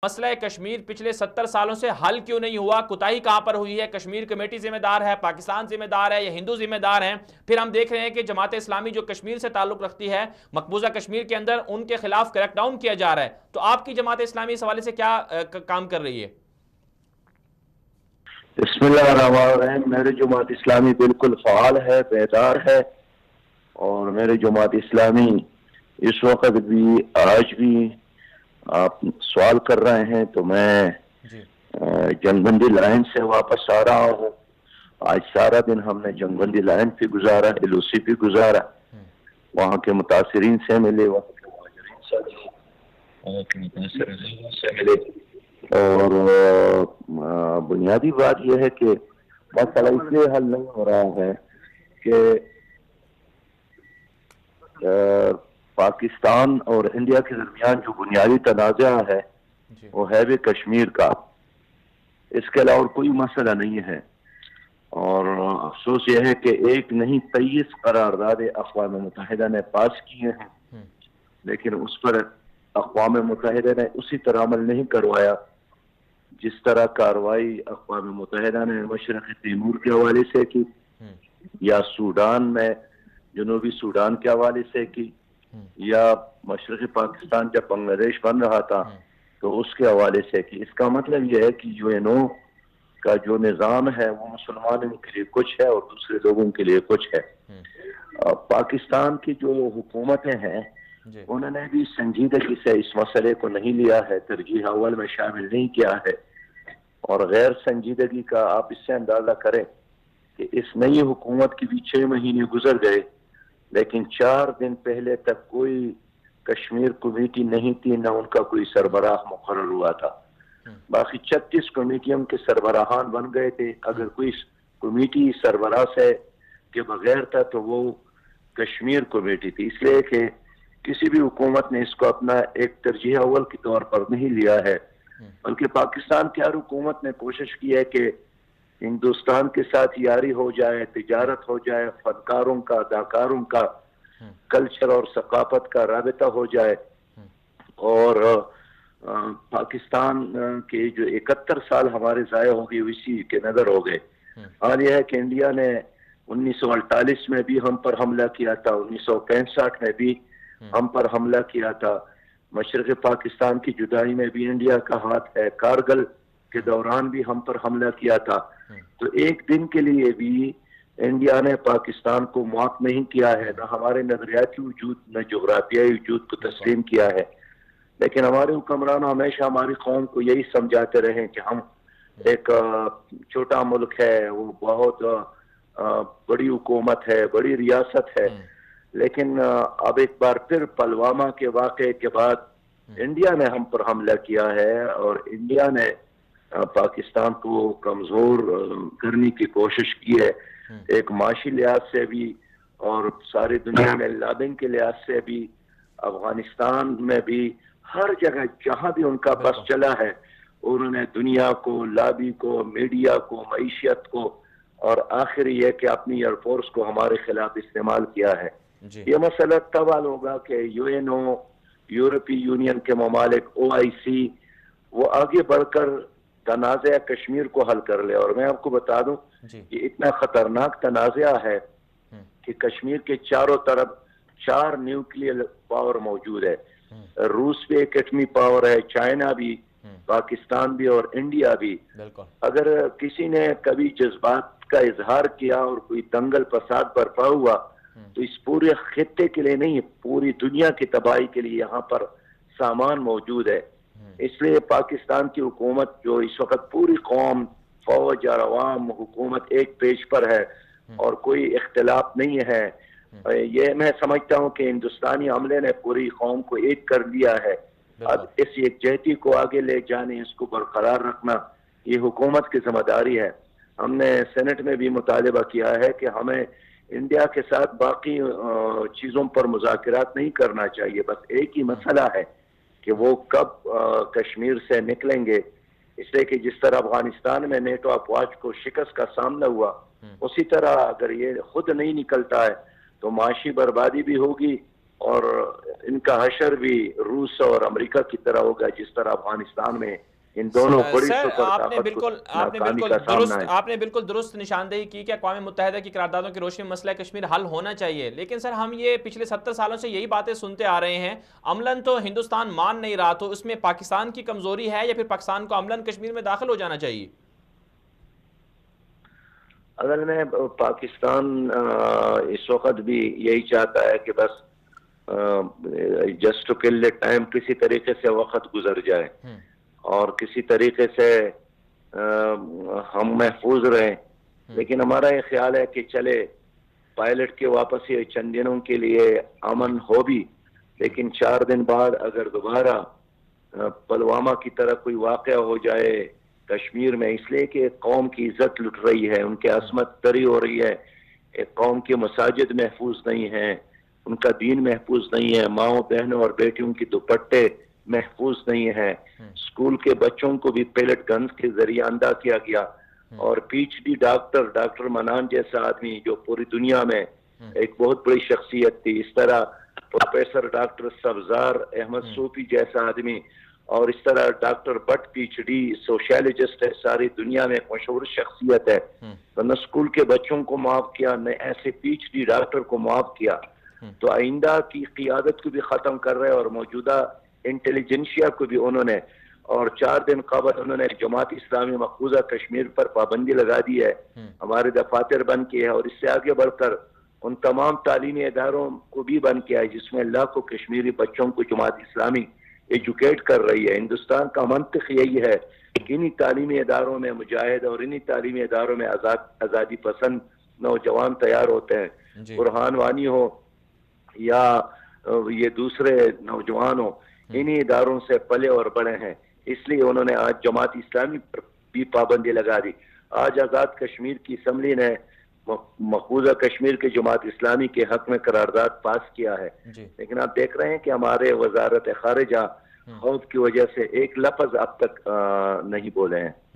مسئلہ کشمیر پچھلے 70 سالوں سے حل کیوں نہیں ہوا؟ کوتاہی کہاں پر ہوئی ہے؟ کشمیر کمیٹی ذمہ دار ہے، پاکستان ذمہ دار ہے، یا ہندو ذمہ دار ہیں؟ پھر ہم دیکھ رہے ہیں کہ جماعت اسلامی جو کشمیر سے تعلق رکھتی ہے، مقبوضہ کشمیر کے اندر ان کے خلاف کریک ڈاؤن کیا جا رہا ہے۔ تو آپ کی جماعت اسلامی اس حوالے سے کیا کام کر رہی ہے؟ بسم اللہ الرحمن الرحیم۔ میری جماعت اسلامی بالکل فعال ہے، بیدار ہے، اور میری جماعت اسلامی اس وقت بھی، آج بھی آپ سوال کر رہے ہیں تو میں جنگ بندی لائن سے واپس آ رہا ہوں۔ آج سارا دن ہم نے جنگ بندی لائن پہ گزارا، LOC پہ گزارا، وہاں کے متاثرین سے ملے، وہاں کے مہاجرین سے ملے، وہاں کے متاثرین سے ملے، اور بنیادی بات یہ ہے کہ مسئلہ اس لیے حل نہیں ہو رہا ہے کہ پاکستان اور انڈیا کے درمیان جو بنیادی تنازع ہے وہ ہے بھی کشمیر کا، اس کے علاوہ کوئی مسئلہ نہیں ہے۔ اور افسوس یہ ہے کہ ایک نہیں 23 قرارداد اقوام متحدہ نے پاس کیے ہیں، لیکن اس پر اقوام متحدہ نے اسی طرح عمل نہیں کروایا جس طرح کارروائی اقوام متحدہ نے مشرق تیمور کے حوالے سے کی، یا سوڈان میں جنوبی سوڈان کے حوالے سے کی، یا مشرقی پاکستان جب بنگلہ دیش بن رہا تھا تو اس کے حوالے سے کی۔ اس کا مطلب یہ ہے کہ UNO کا جو نظام ہے وہ مسلمانوں کے لیے کچھ ہے اور دوسرے لوگوں کے لیے کچھ ہے۔ پاکستان کی جو حکومتیں ہیں انہوں نے بھی سنجیدگی سے اس مسئلے کو نہیں لیا ہے، ترجیح اول میں شامل نہیں کیا ہے، اور غیر سنجیدگی کا آپ اس سے اندازہ کریں کہ اس نئی حکومت کی بھی 6 مہینے گزر گئے، لیکن 4 دن پہلے تک کوئی کشمیر کمیٹی نہیں تھی، نہ ان کا کوئی سربراہ مقرر ہوا تھا۔ باقی 36 کمیٹیوں کے سربراہان بن گئے تھے۔ اگر کوئی کمیٹی سربراہ سے کے بغیر تھا تو وہ کشمیر کمیٹی تھی، اس لیے کہ کسی بھی حکومت نے اس کو اپنا ایک ترجیح اول کے طور پر نہیں لیا ہے، بلکہ پاکستان کی ہر حکومت نے کوشش کی ہے کہ ہندوستان کے ساتھ یاری ہو جائے، تجارت ہو جائے، فنکاروں کا، اداکاروں کا، کلچر اور ثقافت کا رابطہ ہو جائے، اور پاکستان کے جو 71 سال ہمارے ضائع ہو گئے اسی کے نظر ہو گئے۔ حال یہ ہے کہ انڈیا نے 1948 میں بھی ہم پر حملہ کیا تھا، 1965 میں بھی ہم پر حملہ کیا تھا، مشرق پاکستان کی جدائی میں بھی انڈیا کا ہاتھ ہے، کارگل کے دوران بھی ہم پر حملہ کیا تھا۔ تو ایک دن کے لیے بھی انڈیا نے پاکستان کو معاف نہیں کیا ہے، نہ ہمارے نظریاتی وجود نہ جغرافیائی وجود کو تسلیم کیا ہے، لیکن ہمارے حکمران ہمیشہ ہماری قوم کو یہی سمجھاتے رہے کہ ہم ایک چھوٹا ملک ہے، وہ بہت بڑی حکومت ہے، بڑی ریاست ہے، لیکن اب ایک بار پھر پلوامہ کے واقعے کے بعد انڈیا نے ہم پر حملہ کیا ہے، اور انڈیا نے پاکستان کو کمزور کرنے کی کوشش کی ہے، ایک معاشی لحاظ سے بھی اور ساری دنیا میں لابنگ کے لحاظ سے بھی، افغانستان میں بھی، ہر جگہ جہاں بھی ان کا بس چلا ہے انہوں نے دنیا کو، لابی کو، میڈیا کو، معیشت کو، اور آخر یہ کہ اپنی ایئر فورس کو ہمارے خلاف استعمال کیا ہے۔ یہ مسئلہ تب حل ہوگا کہ UNO، یورپی یونین کے ممالک، OIC وہ آگے بڑھ کر تنازع کشمیر کو حل کر لے۔ اور میں آپ کو بتا دوں کہ اتنا خطرناک تنازع ہے کہ کشمیر کے چاروں طرف 4 نیوکلیئر پاور موجود ہے، روس بھی ایک ایٹمی پاور ہے، چائنا بھی، پاکستان بھی، اور انڈیا بھی۔ اگر کسی نے کبھی جذبات کا اظہار کیا اور کوئی دنگل فساد برپا ہوا تو اس پورے خطے کے لیے نہیں، پوری دنیا کی تباہی کے لیے یہاں پر سامان موجود ہے۔ اس لیے پاکستان کی حکومت جو اس وقت پوری قوم، فوج اور عوام، حکومت ایک پیج پر ہے اور کوئی اختلاف نہیں ہے۔ یہ میں سمجھتا ہوں کہ ہندوستانی عملے نے پوری قوم کو ایک کر دیا ہے۔ اب اس یکجہتی کو آگے لے جانے، اس کو برقرار رکھنا یہ حکومت کی ذمہ داری ہے۔ ہم نے سینٹ میں بھی مطالبہ کیا ہے کہ ہمیں انڈیا کے ساتھ باقی چیزوں پر مذاکرات نہیں کرنا چاہیے، بس ایک ہی مسئلہ ہے کہ وہ کب کشمیر سے نکلیں گے۔ اس لیے کہ جس طرح افغانستان میں نیٹو افواج کو شکست کا سامنا ہوا، اسی طرح اگر یہ خود نہیں نکلتا ہے تو معاشی بربادی بھی ہوگی، اور ان کا حشر بھی روس اور امریکہ کی طرح ہوگا جس طرح افغانستان میں ان دونوں بڑی سر سپر طاقت کو ناکامی کا سامنا ہے۔ آپ نے بالکل درست نشاندہی کی کہ اقوام متحدہ کی قراردادوں کی روشنی میں مسئلہ کشمیر حل ہونا چاہیے، لیکن سر ہم یہ پچھلے 70 سالوں سے یہی باتیں سنتے آ رہے ہیں، عملاً تو ہندوستان مان نہیں رہا، تو اس میں پاکستان کی کمزوری ہے یا پھر پاکستان کو عملاً کشمیر میں داخل ہو جانا چاہیے؟ اصل میں پاکستان اس وقت بھی یہی چاہتا ہے کہ بس just to kill the time, کسی طریقے سے وقت گزر جائے اور کسی طریقے سے ہم محفوظ رہیں، لیکن ہمارا یہ خیال ہے کہ چلے پائلٹ کے واپس یہ چند دنوں کے لیے امن ہو بھی، لیکن 4 دن بعد اگر دوبارہ پلوامہ کی طرح کوئی واقعہ ہو جائے کشمیر میں، اس لیے کہ ایک قوم کی عزت لٹ رہی ہے، ان کی عصمت تری ہو رہی ہے، ایک قوم کے مساجد محفوظ نہیں ہیں، ان کا دین محفوظ نہیں ہے، ماؤں بہنوں اور بیٹیوں کی دوپٹے محفوظ نہیں ہیں، اسکول کے بچوں کو بھی پیلٹ گنز کے ذریعے اندھا کیا گیا، اور پی ایچ ڈی ڈاکٹر منان جیسا آدمی جو پوری دنیا میں ایک بہت بڑی شخصیت تھی، اس طرح پروفیسر ڈاکٹر سبزار احمد صوفی جیسا آدمی، اور اس طرح doctor Butt P H D sociologist ہے، ساری دنیا میں مشہور شخصیت ہے، نہ اسکول کے بچوں کو معاف کیا، نہ ایسے پی ایچ ڈی ڈاکٹر کو معاف کیا، تو آئندہ کی قیادت کو بھی ختم کر رہے اور موجودہ انٹیلیجنشیا کو بھی انہوں نے، اور 4 دن قبل انہوں نے جماعت اسلامی مقبوضہ کشمیر پر پابندی لگا دی ہے، ہمارے دفاتر بند کیے ہیں، اور اس سے آگے بڑھ کر ان تمام تعلیمی اداروں کو بھی بند کیا ہے جس میں لاکھوں کشمیری بچوں کو جماعت اسلامی ایجوکیٹ کر رہی ہے۔ ہندوستان کا منطق یہی ہے کہ انہی تعلیمی اداروں میں مجاہد اور انہی تعلیمی اداروں میں آزادی پسند نوجوان تیار ہوتے ہیں، برہان وانی ہو یا یہ دوسرے نوجوان ہو، انہی اداروں سے پلے اور بڑے ہیں، اس لیے انہوں نے آج جماعت اسلامی پر بھی پابندی لگا دی۔ آج آزاد کشمیر کی اسمبلی نے مقبوضہ کشمیر کے جماعت اسلامی کے حق میں قرارداد پاس کیا ہے، لیکن آپ دیکھ رہے ہیں کہ ہمارے وزارت خارجہ خوف کی وجہ سے ایک لفظ اب تک نہیں بولے ہیں۔